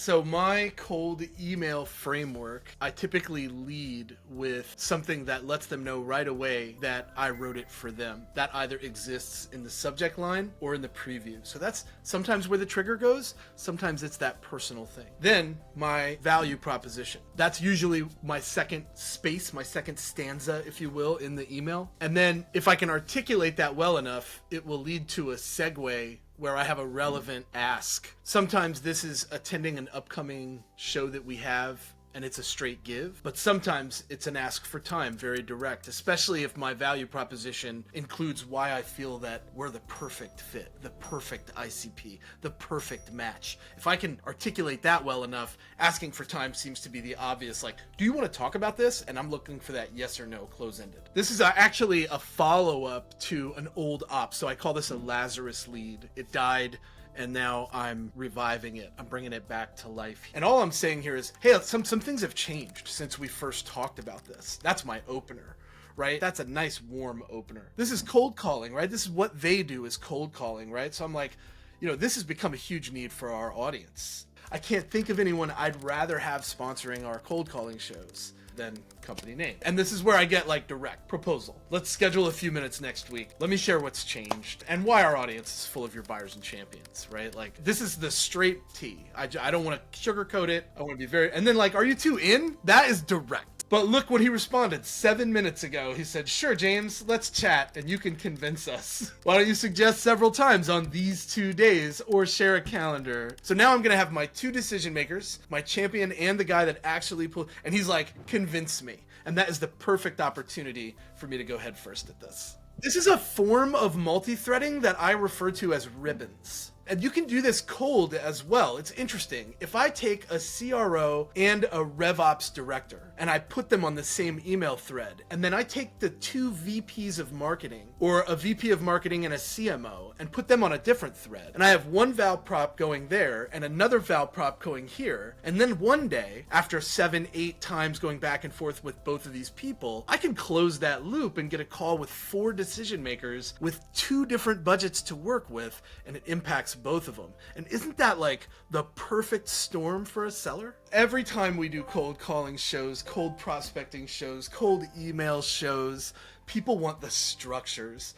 So my cold email framework, I typically lead with something that lets them know right away that I wrote it for them. That either exists in the subject line or in the preview. So that's sometimes where the trigger goes. Sometimes it's that personal thing. Then my value proposition. That's usually my second space, my second stanza, if you will, in the email. And then if I can articulate that well enough, it will lead to a segue where I have a relevant ask. Sometimes this is attending an upcoming show that we have and it's a straight give, but sometimes it's an ask for time, very direct, especially if my value proposition includes why I feel that we're the perfect fit, the perfect ICP, the perfect match. If I can articulate that well enough, asking for time seems to be the obvious, like, do you want to talk about this? And I'm looking for that yes or no, close-ended. This is actually a follow-up to an old op, so I call this a Lazarus lead. It died, and now I'm reviving it. I'm bringing it back to life. And all I'm saying here is, hey, some things have changed since we first talked about this. That's my opener, right? That's a nice warm opener. This is cold calling, right? This is what they do, is cold calling, right? So I'm like, this has become a huge need for our audience. I can't think of anyone I'd rather have sponsoring our cold calling shows than company name. And this is where I get like direct proposal. Let's schedule a few minutes next week. Let me share what's changed and why our audience is full of your buyers and champions, right? Like, this is the straight T. I don't want to sugarcoat it. I want to be very, and then like, are you two in? That is direct. But look what he responded 7 minutes ago. He said, sure, James, let's chat and you can convince us. Why don't you suggest several times on these 2 days or share a calendar? So now I'm going to have my two decision makers, my champion and the guy that actually pulled, and he's like, convince me. And that is the perfect opportunity for me to go head first at this. This is a form of multi-threading that I refer to as ribbons. And you can do this cold as well. It's interesting. If I take a CRO and a RevOps director and I put them on the same email thread, and then I take the two VPs of marketing or a VP of marketing and a CMO and put them on a different thread, and I have one val prop going there and another val prop going here, and then one day, after 7-8 times going back and forth with both of these people, I can close that loop and get a call with 4 decision makers with 2 different budgets to work with, and it impacts both of them. And isn't that like the perfect storm for a seller? Every time we do cold calling shows, cold prospecting shows, cold email shows, people want the structures.